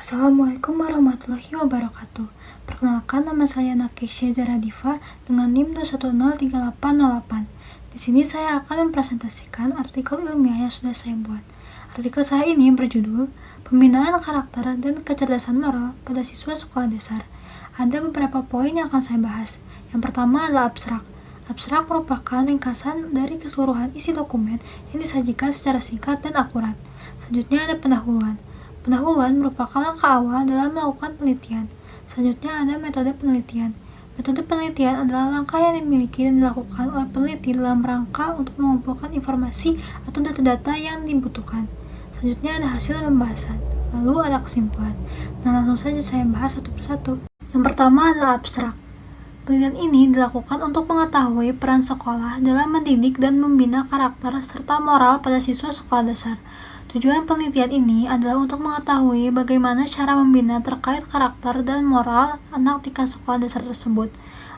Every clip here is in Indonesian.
Assalamualaikum warahmatullahi wabarakatuh. Perkenalkan, nama saya Nakesha Zaradifa dengan NIM 2103808. Di sini saya akan mempresentasikan artikel ilmiah yang sudah saya buat. Artikel saya ini berjudul Pembinaan Karakter dan Kecerdasan Moral pada Siswa Sekolah Dasar. Ada beberapa poin yang akan saya bahas. Yang pertama adalah abstrak. Abstrak merupakan ringkasan dari keseluruhan isi dokumen yang disajikan secara singkat dan akurat. Selanjutnya ada pendahuluan. Pendahuluan merupakan langkah awal dalam melakukan penelitian. Selanjutnya ada metode penelitian. Metode penelitian adalah langkah yang dimiliki dan dilakukan oleh peneliti dalam rangka untuk mengumpulkan informasi atau data-data yang dibutuhkan. Selanjutnya ada hasil pembahasan. Lalu ada kesimpulan. Nah, langsung saja saya bahas satu persatu. Yang pertama adalah abstrak. Penelitian ini dilakukan untuk mengetahui peran sekolah dalam mendidik dan membina karakter serta moral pada siswa sekolah dasar. Tujuan penelitian ini adalah untuk mengetahui bagaimana cara membina terkait karakter dan moral anak tingkat sekolah dasar tersebut.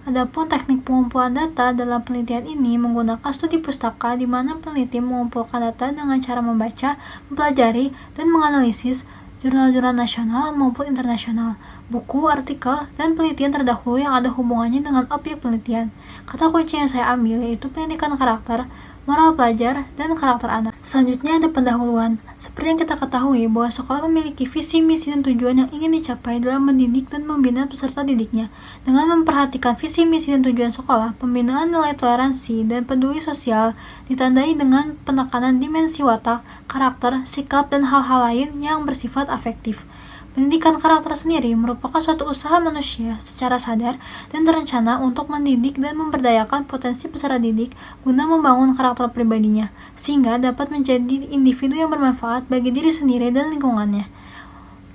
Adapun teknik pengumpulan data dalam penelitian ini menggunakan studi pustaka di mana peneliti mengumpulkan data dengan cara membaca, mempelajari, dan menganalisis jurnal-jurnal nasional maupun internasional, buku, artikel, dan penelitian terdahulu yang ada hubungannya dengan objek penelitian. Kata kunci yang saya ambil yaitu pendidikan karakter, moral pelajar, dan karakter anak. Selanjutnya ada pendahuluan. Seperti yang kita ketahui bahwa sekolah memiliki visi, misi, dan tujuan yang ingin dicapai dalam mendidik dan membina peserta didiknya. Dengan memperhatikan visi, misi, dan tujuan sekolah, pembinaan nilai toleransi dan peduli sosial ditandai dengan penekanan dimensi watak, karakter, sikap, dan hal-hal lain yang bersifat afektif. Pendidikan karakter sendiri merupakan suatu usaha manusia secara sadar dan terencana untuk mendidik dan memberdayakan potensi peserta didik guna membangun karakter pribadinya, sehingga dapat menjadi individu yang bermanfaat bagi diri sendiri dan lingkungannya.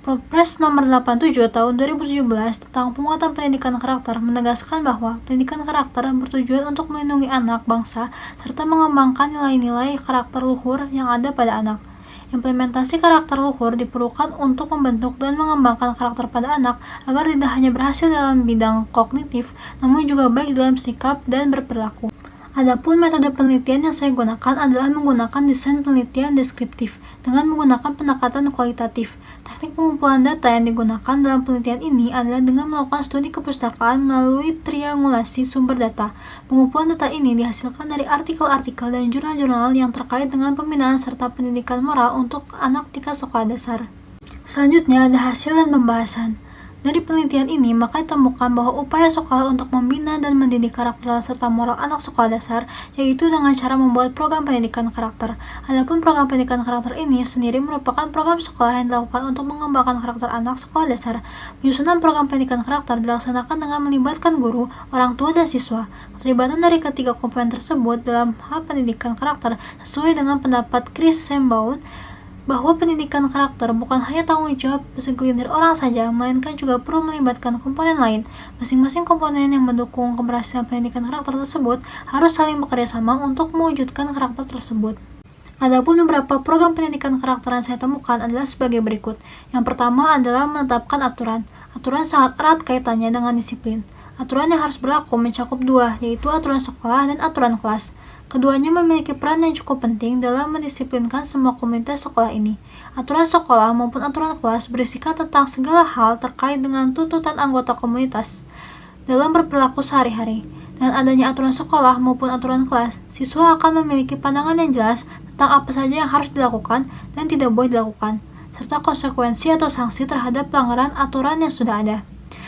Perpres nomor 87 tahun 2017 tentang penguatan pendidikan karakter menegaskan bahwa pendidikan karakter bertujuan untuk melindungi anak bangsa serta mengembangkan nilai-nilai karakter luhur yang ada pada anak. Implementasi karakter luhur diperlukan untuk membentuk dan mengembangkan karakter pada anak agar tidak hanya berhasil dalam bidang kognitif, namun juga baik dalam sikap dan berperilaku. Adapun metode penelitian yang saya gunakan adalah menggunakan desain penelitian deskriptif dengan menggunakan pendekatan kualitatif. Teknik pengumpulan data yang digunakan dalam penelitian ini adalah dengan melakukan studi kepustakaan melalui triangulasi sumber data. Pengumpulan data ini dihasilkan dari artikel-artikel dan jurnal-jurnal yang terkait dengan pembinaan serta pendidikan moral untuk anak tingkat sekolah dasar. Selanjutnya ada hasil dan pembahasan. Dari penelitian ini, maka ditemukan bahwa upaya sekolah untuk membina dan mendidik karakter serta moral anak sekolah dasar, yaitu dengan cara membuat program pendidikan karakter. Adapun program pendidikan karakter ini sendiri merupakan program sekolah yang dilakukan untuk mengembangkan karakter anak sekolah dasar. Penyusunan program pendidikan karakter dilaksanakan dengan melibatkan guru, orang tua, dan siswa. Keterlibatan dari ketiga komponen tersebut dalam hal pendidikan karakter sesuai dengan pendapat Chris Sembaud, bahwa pendidikan karakter bukan hanya tanggung jawab segelintir orang saja, melainkan juga perlu melibatkan komponen lain. Masing-masing komponen yang mendukung keberhasilan pendidikan karakter tersebut harus saling bekerja sama untuk mewujudkan karakter tersebut. Adapun beberapa program pendidikan karakter yang saya temukan adalah sebagai berikut. Yang pertama adalah menetapkan aturan. Aturan sangat erat kaitannya dengan disiplin. Aturan yang harus berlaku mencakup dua, yaitu aturan sekolah dan aturan kelas. Keduanya memiliki peran yang cukup penting dalam mendisiplinkan semua komunitas sekolah ini. Aturan sekolah maupun aturan kelas berisikan tentang segala hal terkait dengan tuntutan anggota komunitas dalam berperilaku sehari-hari. Dengan adanya aturan sekolah maupun aturan kelas, siswa akan memiliki pandangan yang jelas tentang apa saja yang harus dilakukan dan tidak boleh dilakukan, serta konsekuensi atau sanksi terhadap pelanggaran aturan yang sudah ada.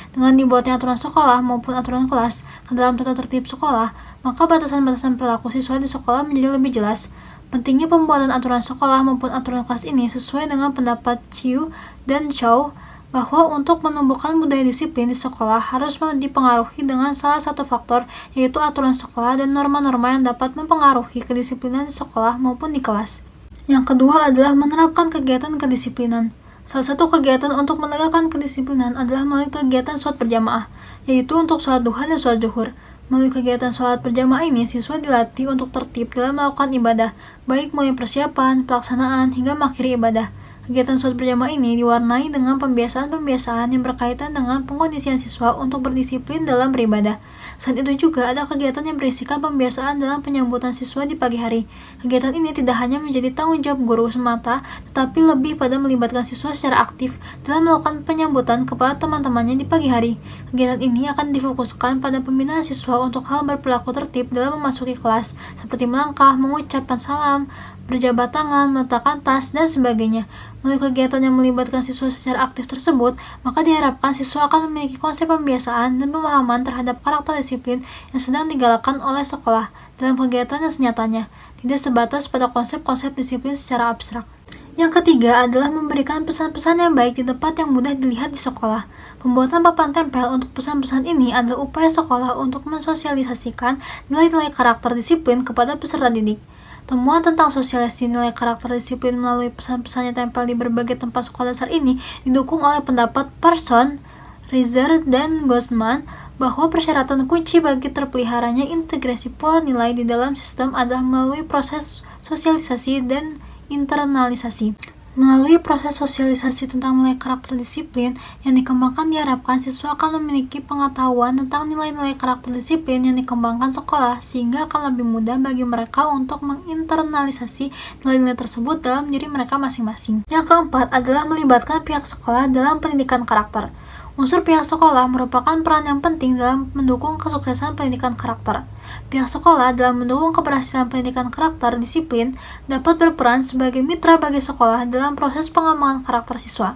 Dengan dibuatnya aturan sekolah maupun aturan kelas ke dalam tata tertib sekolah, maka batasan-batasan perilaku siswa di sekolah menjadi lebih jelas. Pentingnya pembuatan aturan sekolah maupun aturan kelas ini sesuai dengan pendapat Chiu dan Chow bahwa untuk menumbuhkan budaya disiplin di sekolah harus dipengaruhi dengan salah satu faktor, yaitu aturan sekolah dan norma-norma yang dapat mempengaruhi kedisiplinan di sekolah maupun di kelas. Yang kedua adalah menerapkan kegiatan kedisiplinan. Salah satu kegiatan untuk menegakkan kedisiplinan adalah melalui kegiatan sholat berjamaah, yaitu untuk sholat duha dan sholat zuhur. Melalui kegiatan sholat berjamaah ini, siswa dilatih untuk tertib dalam melakukan ibadah, baik mulai persiapan, pelaksanaan, hingga mengakhiri ibadah. Kegiatan sholat berjamaah ini diwarnai dengan pembiasaan-pembiasaan yang berkaitan dengan pengkondisian siswa untuk berdisiplin dalam beribadah. Selain itu juga ada kegiatan yang berisikan pembiasaan dalam penyambutan siswa di pagi hari. Kegiatan ini tidak hanya menjadi tanggung jawab guru semata, tetapi lebih pada melibatkan siswa secara aktif dalam melakukan penyambutan kepada teman-temannya di pagi hari. Kegiatan ini akan difokuskan pada pembinaan siswa untuk hal berperilaku tertib dalam memasuki kelas, seperti melangkah, mengucapkan salam, berjabat tangan, meletakkan tas, dan sebagainya. Melalui kegiatan yang melibatkan siswa secara aktif tersebut, maka diharapkan siswa akan memiliki konsep pembiasaan dan pemahaman terhadap karakter disiplin yang sedang digalakkan oleh sekolah dalam kegiatan yang senyatanya, tidak sebatas pada konsep-konsep disiplin secara abstrak. Yang ketiga adalah memberikan pesan-pesan yang baik di tempat yang mudah dilihat di sekolah. Pembuatan papan tempel untuk pesan-pesan ini adalah upaya sekolah untuk mensosialisasikan nilai-nilai karakter disiplin kepada peserta didik. Temuan tentang sosialisasi nilai karakter disiplin melalui pesan-pesan yang tempel di berbagai tempat sekolah dasar ini didukung oleh pendapat Parson, Reiser, dan Gossman bahwa persyaratan kunci bagi terpeliharanya integrasi pola nilai di dalam sistem adalah melalui proses sosialisasi dan internalisasi. Melalui proses sosialisasi tentang nilai karakter disiplin yang dikembangkan, diharapkan siswa akan memiliki pengetahuan tentang nilai-nilai karakter disiplin yang dikembangkan sekolah, sehingga akan lebih mudah bagi mereka untuk menginternalisasi nilai-nilai tersebut dalam diri mereka masing-masing. Yang keempat adalah melibatkan pihak sekolah dalam pendidikan karakter. Unsur pihak sekolah merupakan peran yang penting dalam mendukung kesuksesan pendidikan karakter. Pihak sekolah dalam mendukung keberhasilan pendidikan karakter disiplin dapat berperan sebagai mitra bagi sekolah dalam proses pengembangan karakter siswa.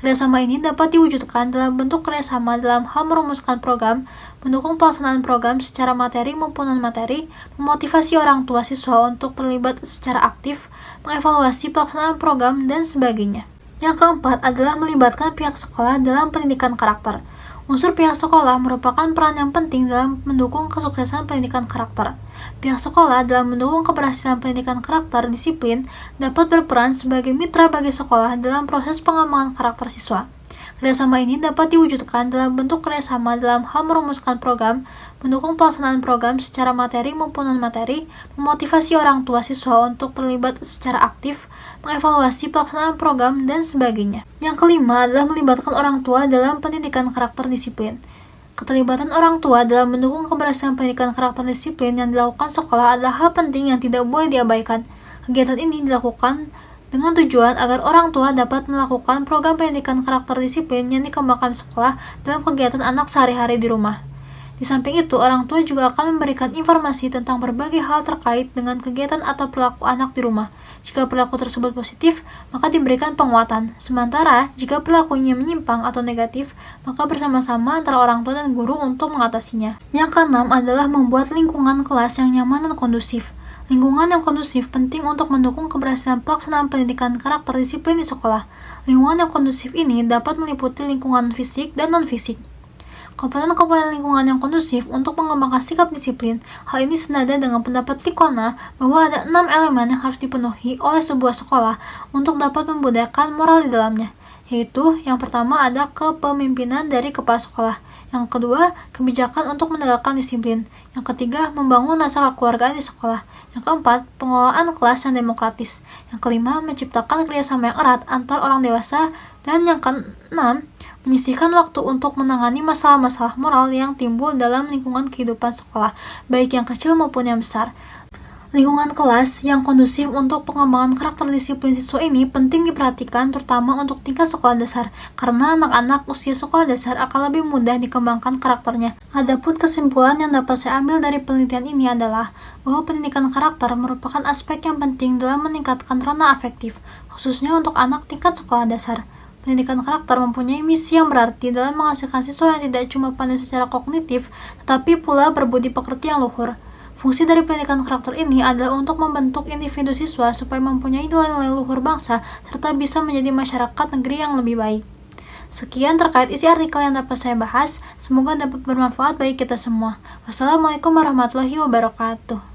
Kerjasama ini dapat diwujudkan dalam bentuk kerjasama dalam hal merumuskan program, mendukung pelaksanaan program secara materi maupun non-materi, memotivasi orang tua siswa untuk terlibat secara aktif, mengevaluasi pelaksanaan program, dan sebagainya. Yang keempat adalah melibatkan pihak sekolah dalam pendidikan karakter. Unsur pihak sekolah merupakan peran yang penting dalam mendukung kesuksesan pendidikan karakter. Pihak sekolah dalam mendukung keberhasilan pendidikan karakter disiplin dapat berperan sebagai mitra bagi sekolah dalam proses pengembangan karakter siswa. Kerjasama ini dapat diwujudkan dalam bentuk kerjasama dalam hal merumuskan program, mendukung pelaksanaan program secara materi maupun non-materi, memotivasi orang tua siswa untuk terlibat secara aktif, mengevaluasi pelaksanaan program, dan sebagainya. Yang kelima adalah melibatkan orang tua dalam pendidikan karakter disiplin. Keterlibatan orang tua dalam mendukung keberhasilan pendidikan karakter disiplin yang dilakukan sekolah adalah hal penting yang tidak boleh diabaikan. Kegiatan ini dilakukan dengan tujuan agar orang tua dapat melakukan program pendidikan karakter disiplin yang dikembangkan sekolah dalam kegiatan anak sehari-hari di rumah. Di samping itu, orang tua juga akan memberikan informasi tentang berbagai hal terkait dengan kegiatan atau perilaku anak di rumah. Jika perilaku tersebut positif, maka diberikan penguatan. Sementara, jika perilakunya menyimpang atau negatif, maka bersama-sama antara orang tua dan guru untuk mengatasinya. Yang keenam adalah membuat lingkungan kelas yang nyaman dan kondusif. Lingkungan yang kondusif penting untuk mendukung keberhasilan pelaksanaan pendidikan karakter disiplin di sekolah. Lingkungan yang kondusif ini dapat meliputi lingkungan fisik dan non-fisik. Komponen-komponen lingkungan yang kondusif untuk mengembangkan sikap disiplin. Hal ini senada dengan pendapat Likona bahwa ada 6 elemen yang harus dipenuhi oleh sebuah sekolah untuk dapat membudayakan moral di dalamnya, yaitu yang pertama ada kepemimpinan dari kepala sekolah, yang kedua kebijakan untuk menegakkan disiplin, yang ketiga membangun rasa kekeluargaan di sekolah, yang keempat pengelolaan kelas yang demokratis, yang kelima menciptakan kerjasama yang erat antar orang dewasa, dan yang keenam menyisihkan waktu untuk menangani masalah-masalah moral yang timbul dalam lingkungan kehidupan sekolah, baik yang kecil maupun yang besar. Lingkungan kelas yang kondusif untuk pengembangan karakter disiplin siswa ini penting diperhatikan terutama untuk tingkat sekolah dasar, karena anak-anak usia sekolah dasar akan lebih mudah dikembangkan karakternya. Adapun kesimpulan yang dapat saya ambil dari penelitian ini adalah bahwa pendidikan karakter merupakan aspek yang penting dalam meningkatkan ranah afektif, khususnya untuk anak tingkat sekolah dasar. Pendidikan karakter mempunyai misi yang berarti dalam menghasilkan siswa yang tidak cuma pandai secara kognitif, tetapi pula berbudi pekerti yang luhur. Fungsi dari pendidikan karakter ini adalah untuk membentuk individu siswa supaya mempunyai nilai-nilai luhur bangsa serta bisa menjadi masyarakat negeri yang lebih baik. Sekian terkait isi artikel yang dapat saya bahas, semoga dapat bermanfaat bagi kita semua. Wassalamualaikum warahmatullahi wabarakatuh.